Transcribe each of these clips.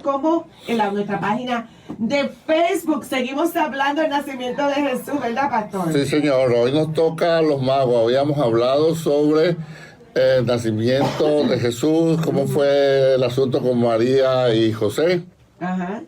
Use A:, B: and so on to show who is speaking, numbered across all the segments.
A: como en nuestra página de Facebook seguimos hablando del nacimiento de Jesús, ¿verdad, pastor?
B: Sí, señor. Hoy nos toca a los magos. Habíamos hablado sobre el nacimiento de Jesús, cómo fue el asunto con María y José.
A: Ajá.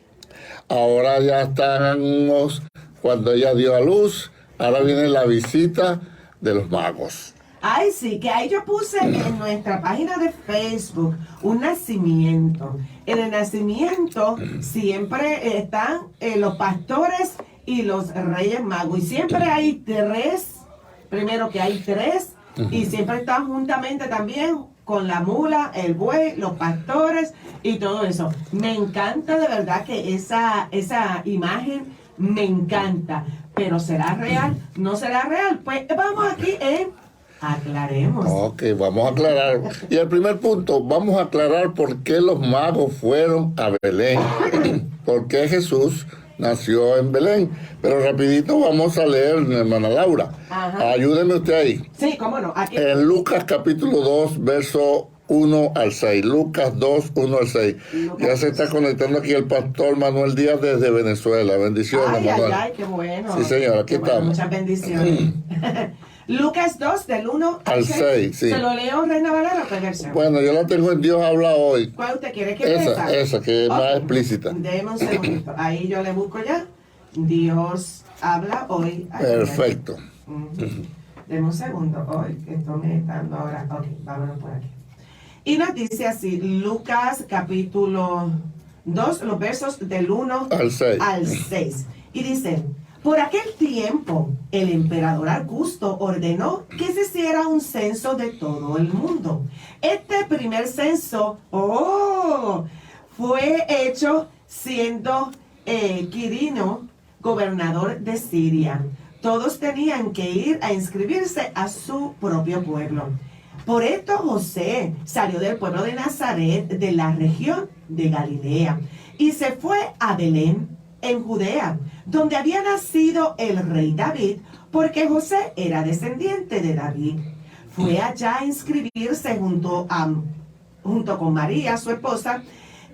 B: Ahora ya estamos cuando ella dio a luz. Ahora viene la visita de los magos.
A: Ay, sí, que ahí yo puse en nuestra página de Facebook un nacimiento. En el nacimiento siempre están los pastores y los reyes magos. Y siempre hay tres, primero que hay tres, y siempre están juntamente también con la mula, el buey, los pastores y todo eso. Me encanta de verdad que esa imagen me encanta. Pero ¿será real? ¿No será real? Pues vamos aquí aclaremos.
B: Ok, vamos a aclarar. Y el primer punto, vamos a aclarar por qué los magos fueron a Belén. ¿Por qué Jesús nació en Belén? Pero rapidito vamos a leer, hermana Laura.
A: Ajá.
B: Ayúdeme usted ahí.
A: Sí, cómo no. Aquí.
B: En Lucas capítulo 2, verso 1 al 6. Lucas 2, 1 al 6. Ya se está conectando aquí el pastor Manuel Díaz desde Venezuela. Bendiciones, Manuel.
A: Ay, qué bueno.
B: Sí, señor, aquí estamos.
A: Muchas bendiciones. Lucas 2, del 1
B: al 6. Sí.
A: ¿Se lo leo, Reina Valera, o qué versión?
B: Bueno, yo la tengo en Dios Habla Hoy.
A: ¿Cuál usted quiere que empiece?
B: Esa, que es más explícita.
A: Déjeme un segundito. Ahí yo le busco ya. Dios Habla Hoy.
B: Perfecto.
A: Deme un segundo. Hoy, que esto me está dando ahora. Ok, vámonos por aquí. Y nos dice así, Lucas capítulo 2, los versos del 1 al 6. Y dice, por aquel tiempo, el emperador Augusto ordenó que se hiciera un censo de todo el mundo. Este primer censo, fue hecho siendo Quirino gobernador de Siria. Todos tenían que ir a inscribirse a su propio pueblo. Por esto José salió del pueblo de Nazaret, de la región de Galilea, y se fue a Belén, en Judea, donde había nacido el rey David, porque José era descendiente de David. Fue allá a inscribirse junto con María, su esposa,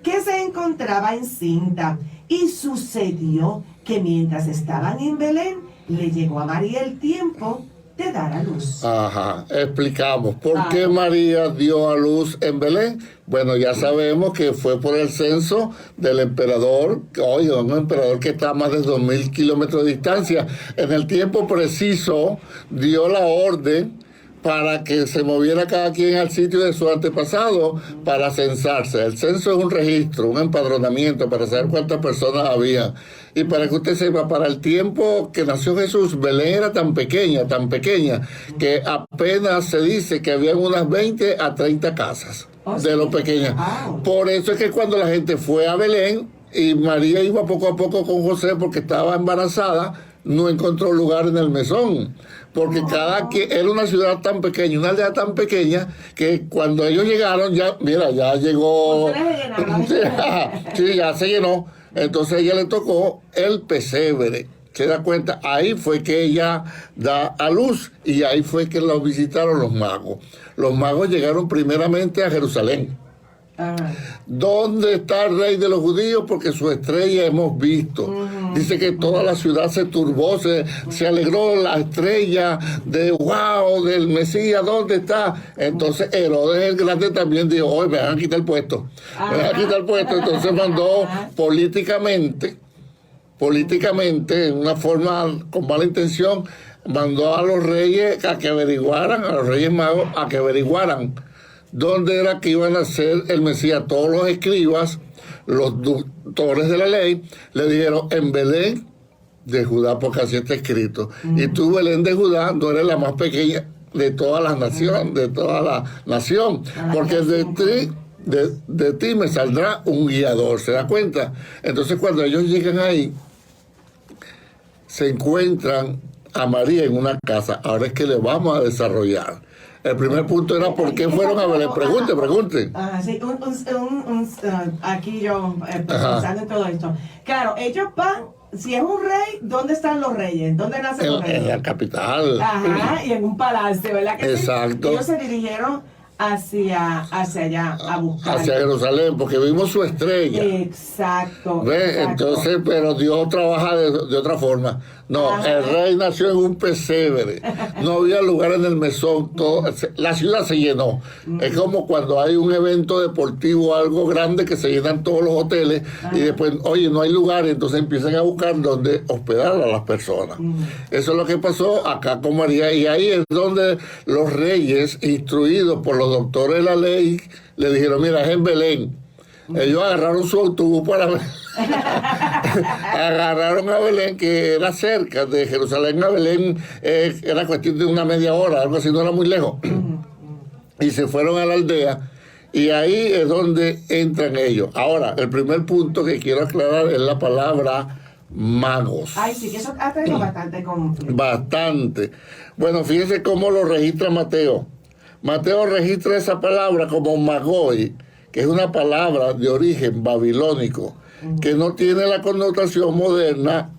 A: que se encontraba encinta. Y sucedió que mientras estaban en Belén, le llegó a María el tiempo de dar a luz.
B: Ajá, explicamos. ¿Por qué María dio a luz en Belén? Bueno, ya sabemos que fue por el censo del emperador, un emperador que está a más de 2.000 kilómetros de distancia. En el tiempo preciso dio la orden para que se moviera cada quien al sitio de su antepasado para censarse. El censo es un registro, un empadronamiento para saber cuántas personas había. Y para que usted sepa, para el tiempo que nació Jesús, Belén era tan pequeña, que apenas se dice que habían unas 20 a 30 casas de lo pequeñas. Por eso es que cuando la gente fue a Belén y María iba poco a poco con José porque estaba embarazada, no encontró lugar en el mesón, porque era una ciudad tan pequeña, una aldea tan pequeña, que cuando ellos llegaron, ya llegó, sí, ya se llenó. Entonces a ella le tocó el pesebre. ¿Se da cuenta? Ahí fue que ella da a luz y ahí fue que la visitaron los magos. Los magos llegaron primeramente a Jerusalén. ¿Dónde está el rey de los judíos? Porque su estrella hemos visto. Dice que toda la ciudad se turbó, se alegró la estrella de wow, del Mesías, ¿dónde está? Entonces Herodes el Grande también dijo, oye, me van a quitar el puesto. Me van a quitar el puesto. Entonces mandó políticamente, en una forma con mala intención, mandó a los reyes a los reyes magos a que averiguaran dónde era que iban a ser el Mesías. Todos los escribas, los doctores de la ley, le dijeron en Belén de Judá, porque así está escrito. Y tú, Belén de Judá, no eres la más pequeña de toda la nación, porque de ti me saldrá un guiador. ¿Se da cuenta? Entonces cuando ellos llegan ahí, se encuentran a María en una casa. Ahora es que le vamos a desarrollar. El primer punto era por qué fueron a Belén. Pregunten.
A: Sí, aquí yo pensando en todo esto. Claro, ellos van, si es un rey, ¿dónde están los reyes? ¿Dónde nacen los reyes?
B: En la capital.
A: Y en un palacio, ¿verdad que
B: exacto.
A: sí? Ellos se dirigieron hacia allá a buscar.
B: Hacia Jerusalén, porque vimos su estrella.
A: Exacto.
B: ¿Ves?
A: Exacto.
B: Entonces, pero Dios trabaja de otra forma. No,
A: Ajá.
B: el rey nació en un pesebre. No había lugar en el mesón. La ciudad se llenó. Es como cuando hay un evento deportivo, algo grande, que se llenan todos los hoteles y después, oye, no hay lugar, entonces empiezan a buscar dónde hospedar a las personas. Eso es lo que pasó acá con María. Y ahí es donde los reyes, instruidos por los doctores de la ley, le dijeron, mira, es en Belén. Ellos agarraron su autobús para agarraron a Belén, que era cerca de Jerusalén a Belén, era cuestión de una media hora, algo así, no era muy lejos. Y se fueron a la aldea, y ahí es donde entran ellos. Ahora, el primer punto que quiero aclarar es la palabra magos.
A: Ay, sí, que eso ha tenido bastante conflicto.
B: Bastante. Bueno, fíjense cómo lo registra Mateo. Mateo registra esa palabra como magoi, que es una palabra de origen babilónico, que no tiene la connotación moderna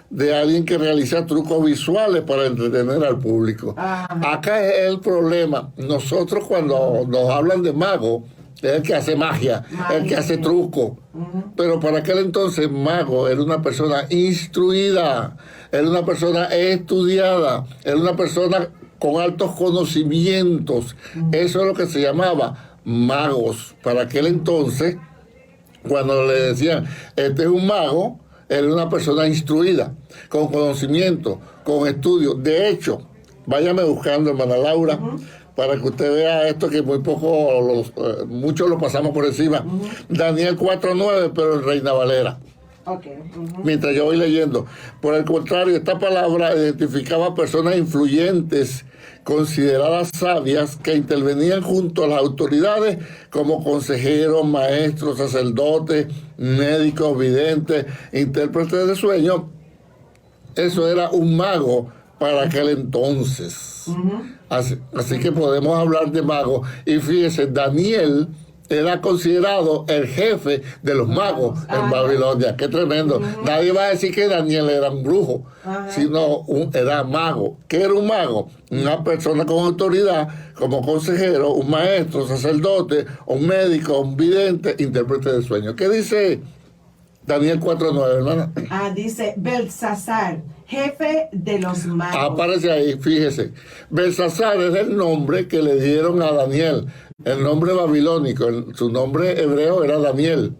B: de alguien que realiza trucos visuales para entretener al público.
A: Ajá.
B: Acá es el problema. Nosotros cuando nos hablan de mago, es el que hace magia, el que hace truco. Pero para aquel entonces mago era una persona instruida, era una persona estudiada, era una persona con altos conocimientos. Eso es lo que se llamaba magos. Para aquel entonces, cuando le decían, este es un mago, era una persona instruida, con conocimiento, con estudio. De hecho, váyame buscando, hermana Laura, para que usted vea esto que muy poco, muchos lo pasamos por encima. Daniel 4:9, pero en Reina Valera.
A: Okay.
B: Mientras yo voy leyendo. Por el contrario, esta palabra identificaba personas influyentes, consideradas sabias, que intervenían junto a las autoridades como consejeros, maestros, sacerdotes, médicos, videntes, intérpretes de sueños. Eso era un mago para aquel entonces. Así que podemos hablar de mago. Y fíjese, Daniel era considerado el jefe de los magos en Babilonia. Qué tremendo. Nadie va a decir que Daniel era un brujo, sino era mago. ¿Qué era un mago? Una persona con autoridad, como consejero, un maestro, sacerdote, un médico, un vidente, intérprete de sueños. ¿Qué dice Daniel 4:9, hermana?
A: Dice Belsasar, jefe de los magos.
B: Aparece ahí, fíjese. Belsasar es el nombre que le dieron a Daniel, el nombre babilónico. Su nombre hebreo era Daniel,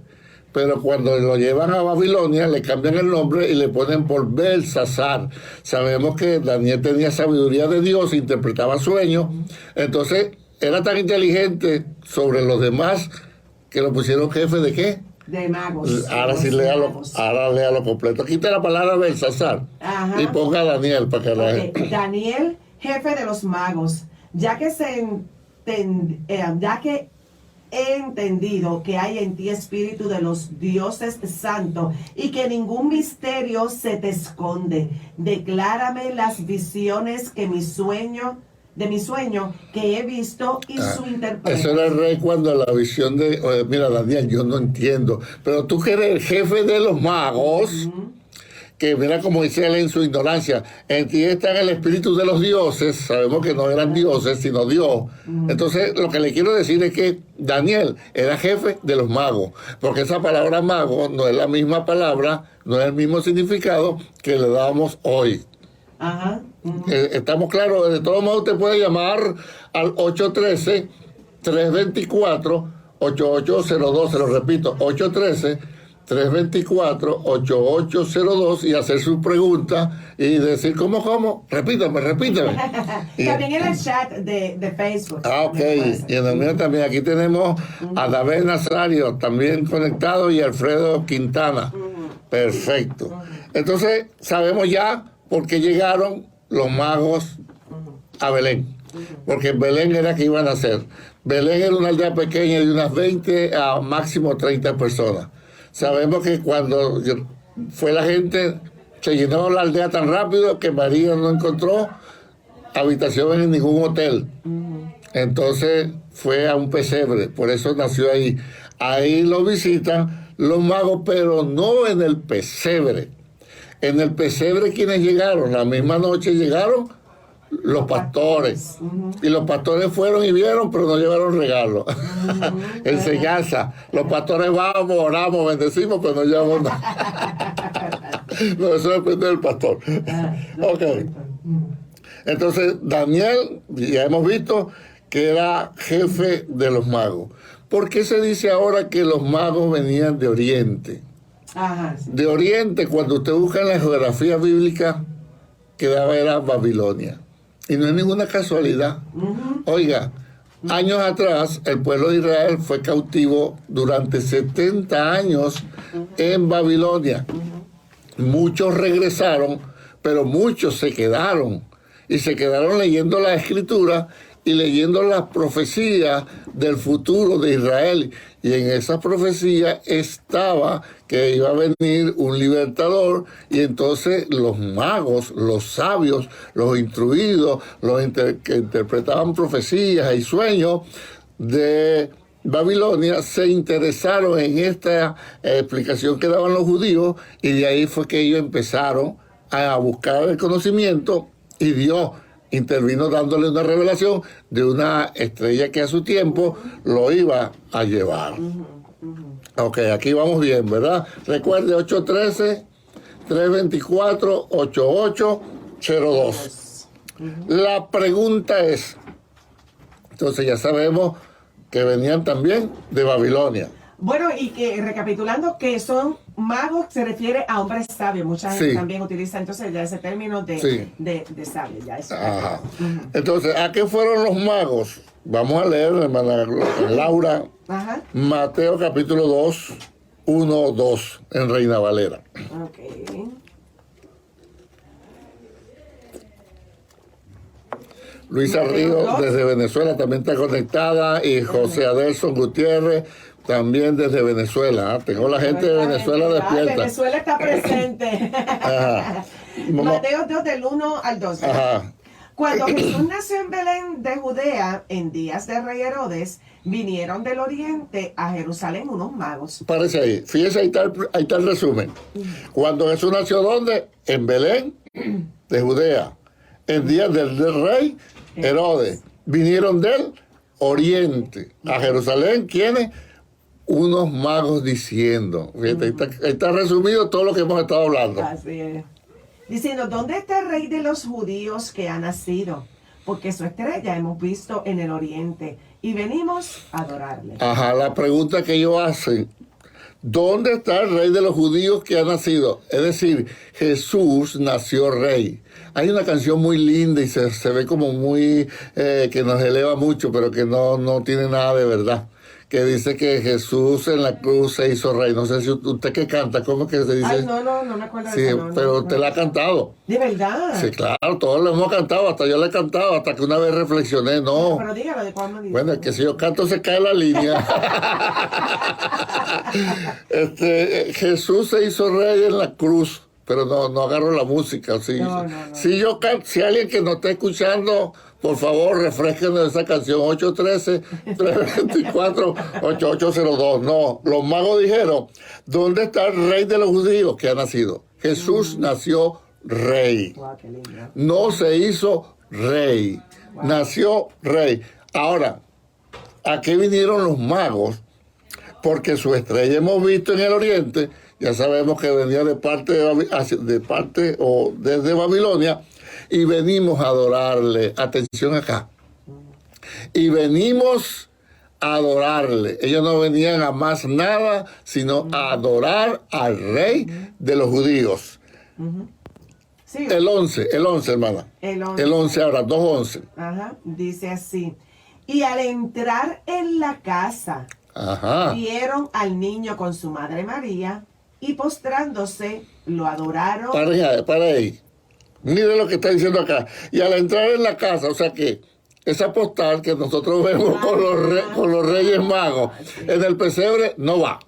B: pero cuando lo llevan a Babilonia le cambian el nombre y le ponen por Belsasar. Sabemos que Daniel tenía sabiduría de Dios, interpretaba sueños, entonces era tan inteligente sobre los demás que lo pusieron jefe de ¿qué?
A: De magos.
B: Ahora sí léalo completo. Quita la palabra Belsasar y ponga a Daniel para que la gente.
A: Daniel, jefe de los magos, ya que he entendido que hay en ti espíritu de los dioses santos y que ningún misterio se te esconde. Declárame las visiones de mi sueño que he visto y su interpretación.
B: Eso era el rey cuando la visión de, mira Daniel, yo no entiendo, pero tú que eres el jefe de los magos, que mira como dice él en su ignorancia, en ti está el espíritu de los dioses, sabemos que no eran dioses, sino Dios. Entonces lo que le quiero decir es que Daniel era jefe de los magos, porque esa palabra mago no es la misma palabra, no es el mismo significado que le damos hoy. Estamos claros. De todos modos, usted puede llamar al 813-324-8802. Se lo repito, 813-324-8802 y hacer su pregunta y decir, ¿cómo? Repítame.
A: También en el chat de Facebook.
B: Ok. Y en el mío también. Aquí tenemos a David Nazario, también conectado, y Alfredo Quintana. Perfecto. Entonces, sabemos ya por qué llegaron los magos a Belén. Porque en Belén era que iban a hacer. Belén era una aldea pequeña de unas 20 a máximo 30 personas. Sabemos que cuando fue la gente, se llenó la aldea tan rápido que María no encontró habitación en ningún hotel. Entonces fue a un pesebre, por eso nació ahí. Ahí lo visitan los magos, pero no en el pesebre. En el pesebre, quienes llegaron, la misma noche llegaron los pastores. Y los pastores fueron y vieron, pero no llevaron regalo. Enseñanza. Los pastores vamos, oramos, bendecimos, pero no llevamos nada. No, eso depende del pastor. Ok. Entonces, Daniel, ya hemos visto que era jefe de los magos. ¿Por qué se dice ahora que los magos venían de Oriente?
A: Ajá, sí.
B: De Oriente, cuando usted busca en la geografía bíblica, quedaba era Babilonia. Y no es ninguna casualidad. Oiga, años atrás, el pueblo de Israel fue cautivo durante 70 años en Babilonia. Muchos regresaron, pero muchos se quedaron. Y se quedaron leyendo la escritura y leyendo las profecías del futuro de Israel. Y en esa profecía estaba que iba a venir un libertador, y entonces los magos, los sabios, los instruidos, que interpretaban profecías y sueños de Babilonia, se interesaron en esta explicación que daban los judíos, y de ahí fue que ellos empezaron a buscar el conocimiento, y Dios intervino dándole una revelación de una estrella que a su tiempo lo iba a llevar. Ok, aquí vamos bien, ¿verdad? Recuerde, 813-324-8802. La pregunta es, entonces ya sabemos que venían también de Babilonia.
A: Bueno, y que recapitulando, que son magos, se refiere a hombres sabios. Mucha gente también utiliza entonces ya ese término de sabio. Ya eso.
B: Ajá. Entonces, ¿a qué fueron los magos? Vamos a leer, hermana Laura, Mateo capítulo 2, 1, 2, en Reina Valera.
A: Ok.
B: Luisa Ríos desde Venezuela también está conectada, y José Adelson Gutiérrez también desde Venezuela. Tengo la gente de Venezuela despierta.
A: Venezuela está presente. Mateo 2 del 1 al 2. Cuando Jesús nació en Belén de Judea, en días de rey Herodes, vinieron del oriente a Jerusalén unos magos.
B: Parece ahí. Fíjese, ahí está el resumen. Cuando Jesús nació, ¿dónde? En Belén de Judea. En días del rey Herodes. Vinieron del oriente a Jerusalén. ¿Quiénes? Unos magos diciendo. Fíjate, ahí está resumido todo lo que hemos estado hablando.
A: Así es. Diciendo, ¿dónde está el rey de los judíos que ha nacido? Porque su estrella hemos visto en el oriente y venimos a adorarle. Ajá,
B: la pregunta que ellos hacen, ¿dónde está el rey de los judíos que ha nacido? Es decir, Jesús nació rey. Hay una canción muy linda y se ve como muy, que nos eleva mucho, pero que no tiene nada de verdad. Que dice que Jesús en la cruz se hizo rey. No sé si usted que canta, ¿cómo que se dice?
A: Ay, no me acuerdo
B: de eso. Sí, pero usted la ha cantado.
A: ¿De verdad?
B: Sí, claro, todos lo hemos cantado, hasta yo le he cantado, hasta que una vez reflexioné, no.
A: Pero dígalo, ¿de cuándo dice?
B: Bueno, es que si yo canto se cae la línea. Jesús se hizo rey en la cruz, pero no agarro la música. Sí. No. Si alguien que nos está escuchando, por favor, refresquenos esa canción, 813-324-8802. No, los magos dijeron, ¿dónde está el rey de los judíos que ha nacido? Jesús nació rey.
A: Wow, qué lindo.
B: No se hizo rey, nació rey. Ahora, ¿a qué vinieron los magos? Porque su estrella hemos visto en el oriente, ya sabemos que venía de parte o desde Babilonia, y venimos a adorarle. Atención acá. Y venimos a adorarle. Ellos no venían a más nada, sino a adorar al rey de los judíos.
A: Sí.
B: El 11, hermana. El 11 ahora, 2:11.
A: Ajá, dice así. Y al entrar en la casa, vieron al niño con su madre María, y postrándose, lo adoraron.
B: Para ahí. Mire lo que está diciendo acá. Y al entrar en la casa, o sea que esa postal que nosotros vemos con los Reyes Magos en el pesebre no va.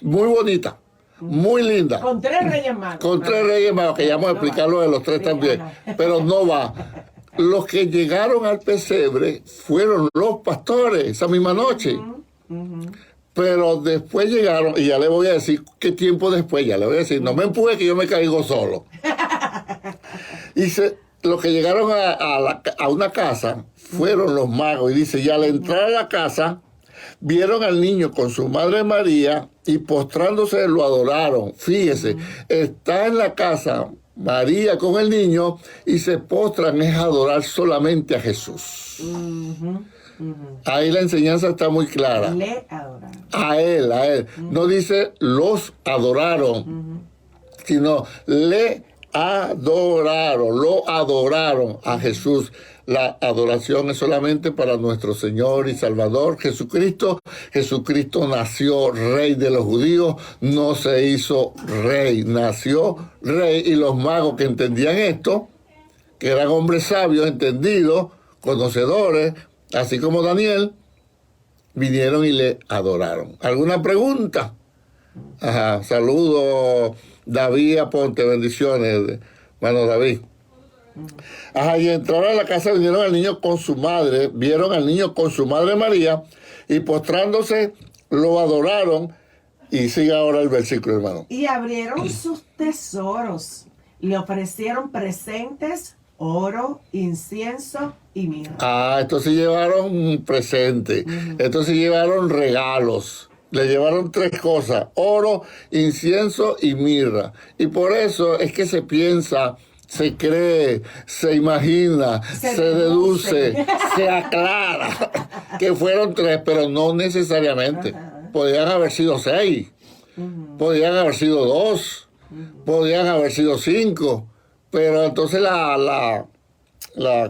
B: Muy bonita, muy linda.
A: Con 3 Reyes Magos.
B: Con 3 Reyes Magos, que ya vamos a explicar lo de los 3 también. Pero no va. Los que llegaron al pesebre fueron los pastores esa misma noche. Pero después llegaron, y ya le voy a decir qué tiempo después, ya le voy a decir, no me empuje que yo me caigo solo. Y los que llegaron a una casa fueron los magos. Y dice, y al entrar a la casa, vieron al niño con su madre María y postrándose lo adoraron. Fíjese, está en la casa María con el niño y se postran es adorar solamente a Jesús. Ahí la enseñanza está muy clara.
A: Le adoraron.
B: A él. No dice los adoraron, sino le adoraron, lo adoraron a Jesús. La adoración es solamente para nuestro Señor y Salvador Jesucristo. Jesucristo nació rey de los judíos, no se hizo rey, nació rey. Y los magos que entendían esto, que eran hombres sabios, entendidos, conocedores, así como Daniel, vinieron y le adoraron. ¿Alguna pregunta? Ajá, saludos, David Aponte, bendiciones, hermano David. Ajá, y entraron a la casa, vinieron al niño con su madre, vieron al niño con su madre María, y postrándose lo adoraron. Y sigue ahora el versículo, hermano.
A: Y abrieron sus tesoros, le ofrecieron presentes, oro, incienso y mirra.
B: Estos sí llevaron un presente, estos sí llevaron regalos. Le llevaron 3 cosas, oro, incienso y mirra. Y por eso es que se piensa, se cree, se imagina, se deduce, se aclara que fueron 3, pero no necesariamente. Podían haber sido 6, podían haber sido 2, podían haber sido 5, pero entonces la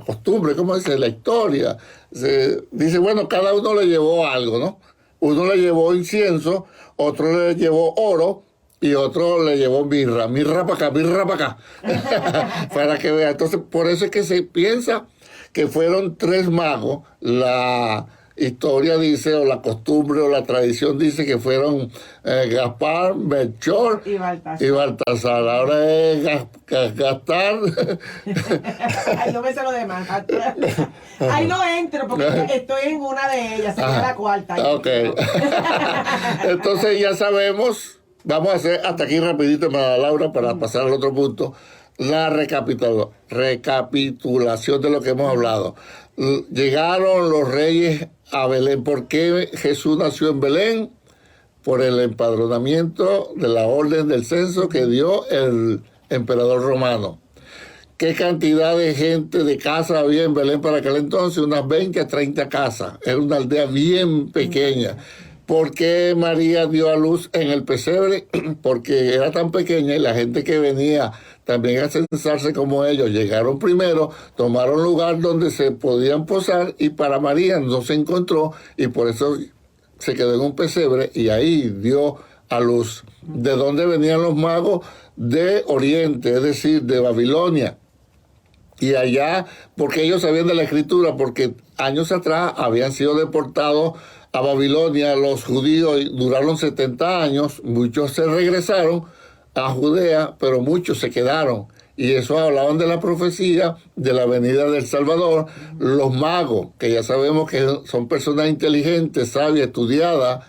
B: costumbre, ¿cómo dice? La historia, dice, bueno, cada uno le llevó algo, ¿no? Uno le llevó incienso, otro le llevó oro, y otro le llevó mirra para acá, para que vea. Entonces, por eso es que se piensa que fueron 3 magos. La historia dice, o la costumbre, o la tradición dice que fueron Gaspar, Melchor y Baltasar. Ahora es Gastar.
A: Ay, no me sé lo demás. Ahí no entro porque estoy en una de ellas, sería la cuarta.
B: Ok. Entonces ya sabemos. Vamos a hacer hasta aquí rapidito, hermana Laura, para pasar al otro punto. La recapitulación de lo que hemos hablado. Llegaron los reyes a Belén. ¿Por qué Jesús nació en Belén? Por el empadronamiento de la orden del censo que dio el emperador romano. ¿Qué cantidad de gente, de casas había en Belén para aquel entonces? Unas 20 a 30 casas. Era una aldea bien pequeña. ¿Por qué María dio a luz en el pesebre? Porque era tan pequeña y la gente que venía también a censarse como ellos llegaron primero, tomaron lugar donde se podían posar y para María no se encontró y por eso se quedó en un pesebre y ahí dio a luz. ¿De dónde venían los magos? De Oriente, es decir, de Babilonia. Y allá, porque ellos sabían de la escritura, porque años atrás habían sido deportados a Babilonia los judíos y duraron 70 años, muchos se regresaron a Judea, pero muchos se quedaron. Y eso hablaban de la profecía de la venida del Salvador. Los magos, que ya sabemos que son personas inteligentes, sabias, estudiadas,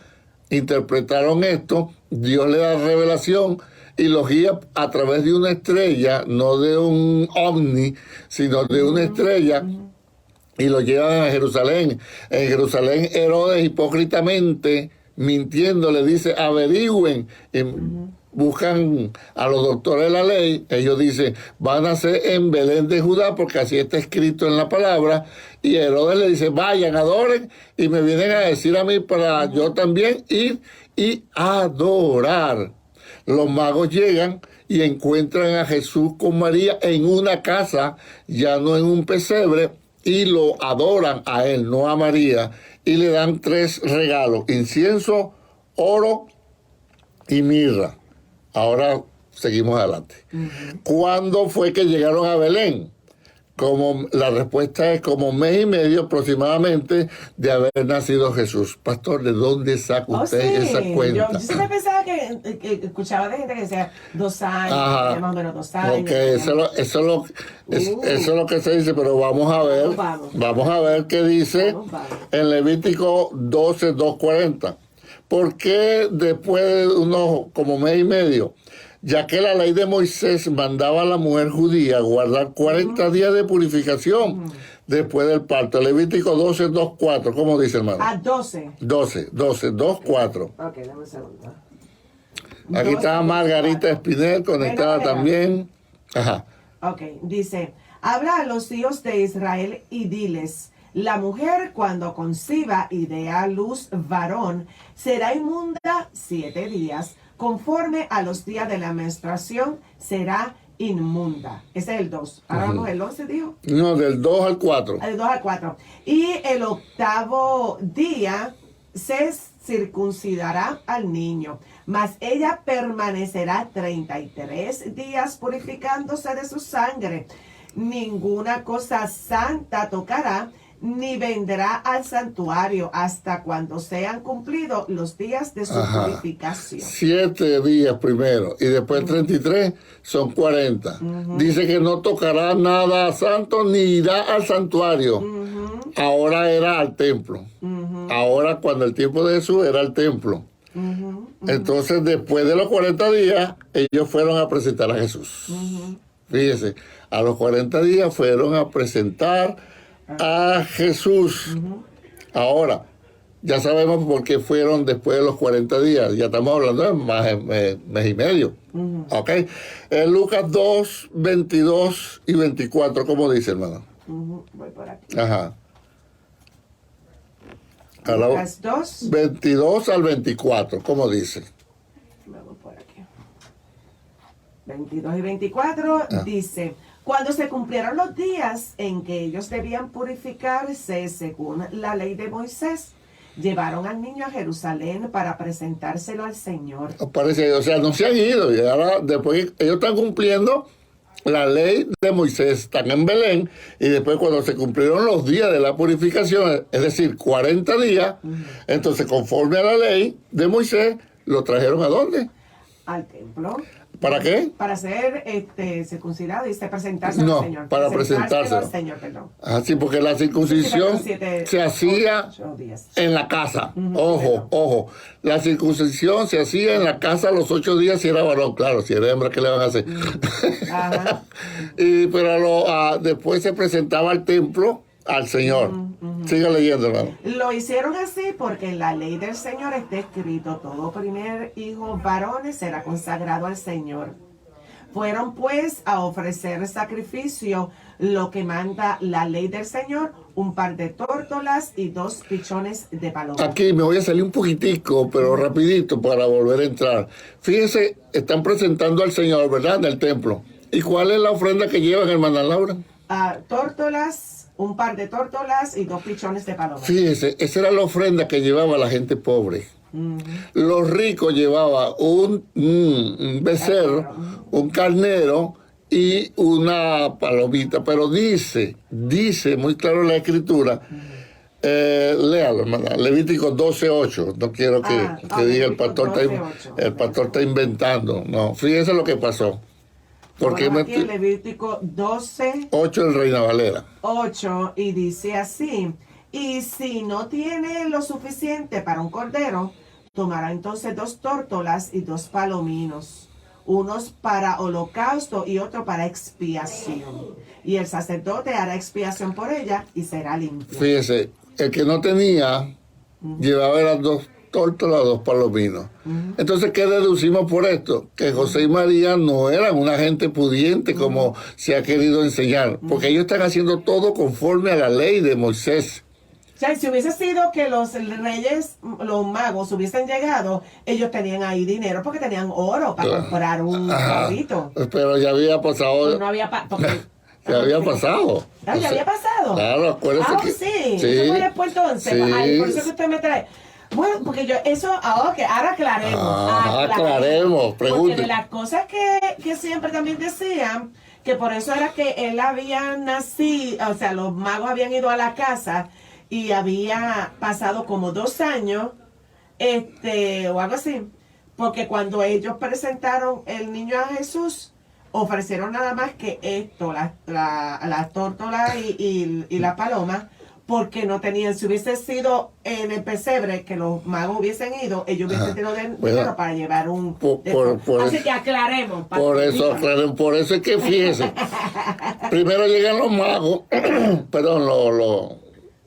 B: interpretaron esto, Dios le da revelación y los guía a través de una estrella, no de un ovni, sino de una estrella, y lo llevan a Jerusalén. En Jerusalén, Herodes hipócritamente, mintiendo, le dice, averigüen. Buscan a los doctores de la ley. Ellos dicen, van a ser en Belén de Judá, porque así está escrito en la palabra. Y Herodes le dice, vayan, adoren, y me vienen a decir a mí para yo también ir y adorar. Los magos llegan y encuentran a Jesús con María en una casa, ya no en un pesebre, y lo adoran a él, no a María, y le dan 3 regalos, incienso, oro y mirra. Ahora seguimos adelante. ¿Cuándo fue que llegaron a Belén? Como la respuesta es como 1 mes y medio aproximadamente de haber nacido Jesús. Pastor, ¿de dónde saca usted esa cuenta?
A: Yo siempre pensaba que escuchaba de gente que decía 2 años, más o menos 2 años.
B: Ok, eso es lo que se dice, pero vamos a ver. Vamos a ver qué dice en Levítico 12, 2:40. ¿Por qué después de unos como mes y medio? Ya que la ley de Moisés mandaba a la mujer judía guardar 40 días de purificación después del parto. Levítico 12, 2, 4. ¿Cómo dice, hermano?
A: A 12.
B: 12, 2, 4.
A: Ok, dame un segundo.
B: Aquí está Margarita Espinel conectada también. Ajá.
A: Ok, dice, habla a los hijos de Israel y diles, la mujer cuando conciba y dé a luz varón, será inmunda 7 días, conforme a los días de la menstruación será inmunda. Ese es el 2. Ahora vamos el 11, dijo.
B: No, del 2 al 4.
A: Del 2 al 4. Y el 8º día se circuncidará al niño, mas ella permanecerá 33 días purificándose de su sangre. Ninguna cosa santa tocará, ni vendrá al santuario hasta cuando sean cumplidos los días de su purificación. 7
B: días primero y después 33 son 40. Dice que no tocará nada santo ni irá al santuario. Ahora era al templo. Ahora cuando el tiempo de Jesús era al templo. Entonces después de los 40 días ellos fueron a presentar a Jesús. Fíjese, a los 40 días fueron a presentar a Jesús. Ahora, ya sabemos por qué fueron después de los 40 días. Ya estamos hablando de más mes y medio. ¿Ok? Lucas 2, 22 y 24, ¿cómo dice, hermano?
A: Voy por aquí.
B: Ajá.
A: Lucas 2.
B: 22 al 24, ¿cómo dice?
A: Vamos por aquí. 22 y 24 dice... Cuando se cumplieron los días en que ellos debían purificarse según la ley de Moisés, llevaron al niño a Jerusalén para presentárselo al Señor.
B: Parece, o sea, no se han ido. Y ahora, después, ellos están cumpliendo la ley de Moisés, están en Belén, y después cuando se cumplieron los días de la purificación, es decir, 40 días, entonces conforme a la ley de Moisés, lo trajeron ¿a dónde?
A: Al templo.
B: ¿Para qué?
A: Para ser circuncidado y presentarse
B: no,
A: al Señor.
B: Para presentarse
A: al Señor, perdón.
B: Así, porque la circuncisión se hacía en la casa. Ojo. La circuncisión se hacía en la casa a los 8 días si era varón. Claro, si era hembra, ¿qué le van a hacer? Pero después se presentaba al templo al Señor. Siga leyendo, hermano.
A: Lo hicieron así porque en la ley del Señor está escrito: todo primer hijo varones será consagrado al Señor. Fueron pues a ofrecer sacrificio, lo que manda la ley del Señor, un par de tórtolas y 2 pichones de paloma.
B: Aquí me voy a salir un poquitico, pero rapidito para volver a entrar. Fíjense, están presentando al Señor, ¿verdad? En el templo. ¿Y cuál es la ofrenda que llevan, hermana Laura?
A: Tórtolas, un par de tórtolas y 2 pichones de paloma.
B: Fíjese, esa era la ofrenda que llevaba la gente pobre. Los ricos llevaban un becerro, un carnero y una palomita. Pero dice muy claro en la escritura, léalo, hermana, Levítico 12:8. No quiero que diga el pastor está inventando. No, fíjese lo que pasó. Porque
A: aquí en Levítico 12,
B: 8 en Reina Valera.
A: 8, y dice así: y si no tiene lo suficiente para un cordero, tomará entonces 2 tórtolas y 2 palominos, unos para holocausto y otro para expiación. Y el sacerdote hará expiación por ella y será limpio.
B: Fíjese, el que no tenía, llevaba las 2 tórtolas, 2 palominos. Entonces, ¿qué deducimos por esto? Que José y María no eran una gente pudiente como se ha querido enseñar, porque ellos están haciendo todo conforme a la ley de Moisés.
A: O sea, si hubiese sido que los reyes, los magos hubiesen llegado, ellos tenían ahí dinero porque tenían oro para comprar un carrito.
B: Pero ya había pasado.
A: No había
B: ya había pasado.
A: ¿Ya había pasado?
B: Claro, acuérdese que...
A: sí. Eso fue después entonces.
B: Sí.
A: Ay, por eso que usted me trae. Bueno, porque yo, eso, ahora aclaremos.
B: Aclaremos, pregunte.
A: Porque de las cosas que siempre también decían, que por eso era que él había nacido, o sea, los magos habían ido a la casa y había pasado como 2 años, o algo así, porque cuando ellos presentaron el niño a Jesús, ofrecieron nada más que esto, la tórtola y la paloma, porque no tenían. Si hubiese sido en el pesebre que los magos hubiesen ido, ellos hubiesen tenido dinero para llevar un...
C: Así que aclaremos.
B: Por eso es que fíjense. Primero llegan los magos, perdón,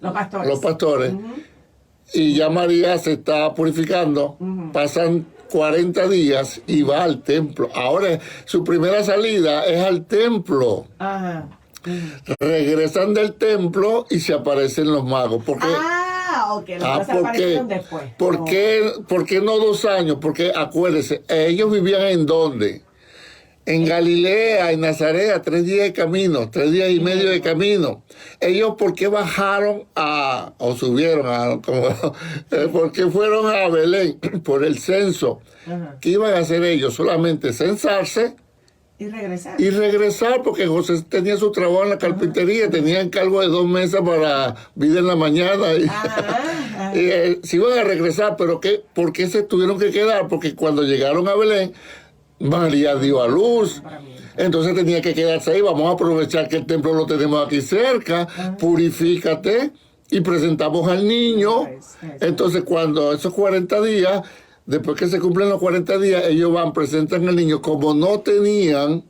B: los pastores. Y ya María se está purificando. Pasan 40 días y va al templo. Ahora su primera salida es al templo.
A: Ajá.
B: Regresan del templo y se aparecen los magos. ¿Por qué?
A: Ok, los magos aparecieron después.
B: ¿Por qué no 2 años? Porque acuérdense, ellos vivían ¿en dónde? En Galilea, en Nazaret, a 3 días de camino, 3 días y medio de camino. Ellos, ¿por qué bajaron o subieron ¿por qué fueron a Belén? Por el censo. ¿Qué iban a hacer ellos? Solamente censarse y regresar, porque José tenía su trabajo en la carpintería, tenía encargo de 2 mesas para vida en la mañana. Se iban a regresar, pero ¿por qué se tuvieron que quedar? Porque cuando llegaron a Belén, María dio a luz. Entonces tenía que quedarse ahí. Vamos a aprovechar que el templo lo tenemos aquí cerca. Purifícate y presentamos al niño. Entonces cuando esos 40 días, después que se cumplen los 40 días, ellos presentan al niño. Como no tenían,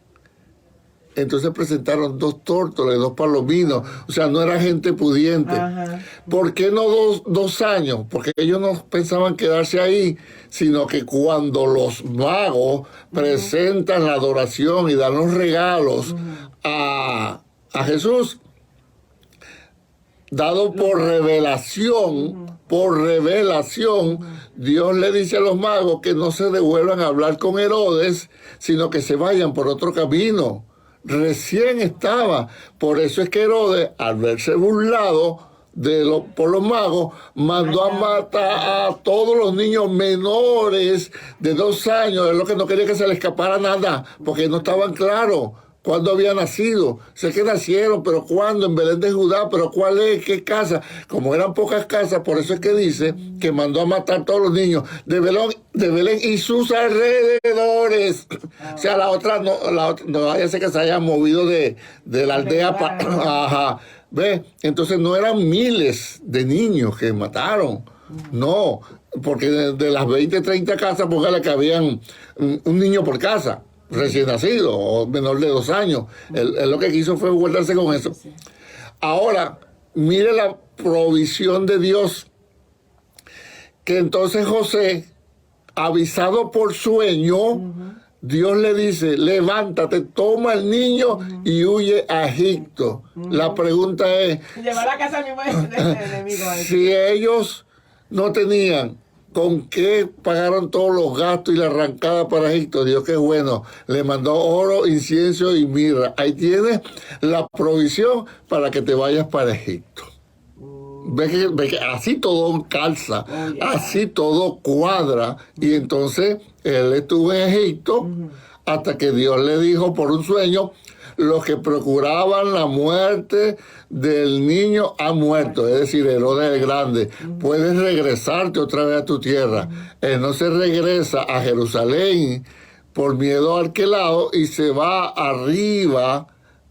B: entonces presentaron 2 tórtoles, 2 palominos. O sea, no era gente pudiente. ¿Por qué no 2 años? Porque ellos no pensaban quedarse ahí, sino que cuando los magos presentan la adoración y dan los regalos a Jesús, dado por revelación, Dios le dice a los magos que no se devuelvan a hablar con Herodes, sino que se vayan por otro camino. Recién estaba. Por eso es que Herodes, al verse burlado por los magos, mandó a matar a todos los niños menores de 2 años. Es lo que no quería que se le escapara nada, porque no estaban claros cuándo había nacido. Sé que nacieron, pero cuándo, en Belén de Judá, pero cuál es, qué casa. Como eran pocas casas, por eso es que dice que mandó a matar a todos los niños de Belén y sus alrededores. O sea, la otra no vaya a ser que se haya movido de la aldea para... ¿Ves? Entonces no eran miles de niños que mataron. No, porque de las 20, 30 casas, póngale que habían un niño por casa, recién nacido o menor de 2 años. Él lo que quiso fue guardarse con eso. Ahora, mire la provisión de Dios, que entonces José, avisado por sueño, Dios le dice: levántate, toma al niño y huye a Egipto. La pregunta es,
A: llevar a casa mismo del enemigo.
B: Si ellos no tenían con qué pagaron todos los gastos y la arrancada para Egipto, Dios que es bueno, le mandó oro, incienso y mirra. Ahí tienes la provisión para que te vayas para Egipto. Ve que así todo calza, así todo cuadra. Y entonces él estuvo en Egipto hasta que Dios le dijo por un sueño: los que procuraban la muerte del niño han muerto. Es decir, Herodes el Grande, puedes regresarte otra vez a tu tierra. Él no se regresa a Jerusalén por miedo al Arquelao y se va arriba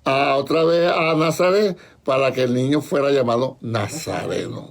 B: otra vez a Nazaret, para que el niño fuera llamado Nazareno.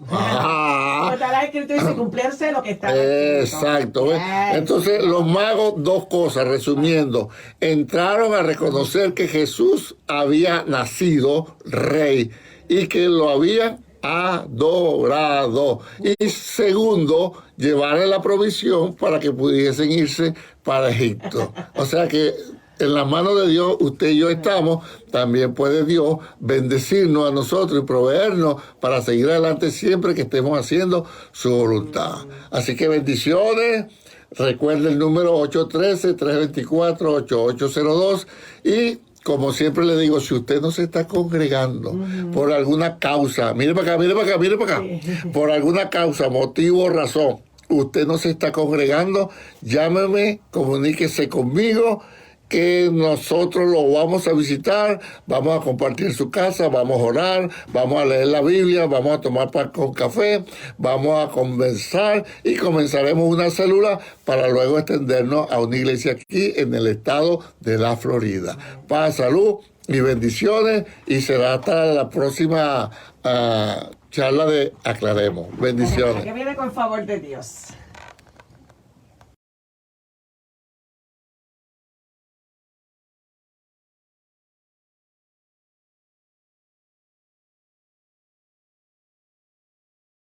A: Está escrito y se cumplirse lo que está
B: Exacto. Entonces los magos, 2 cosas, resumiendo: entraron a reconocer que Jesús había nacido rey y que lo habían adorado. Y segundo, llevarle la provisión para que pudiesen irse para Egipto. O sea que en las manos de Dios, usted y yo estamos. También puede Dios bendecirnos a nosotros y proveernos para seguir adelante siempre que estemos haciendo su voluntad. Así que bendiciones. Recuerde el número 813-324-8802. Y como siempre le digo, si usted no se está congregando por alguna causa, mire para acá, por alguna causa, motivo o razón, usted no se está congregando, llámeme, comuníquese conmigo, que nosotros lo vamos a visitar, vamos a compartir su casa, vamos a orar, vamos a leer la Biblia, vamos a tomar pan con café, vamos a conversar y comenzaremos una célula para luego extendernos a una iglesia aquí en el estado de la Florida. Paz, salud y bendiciones, y será hasta la próxima charla de Aclaremos. Bendiciones.
C: Que viene con favor de Dios.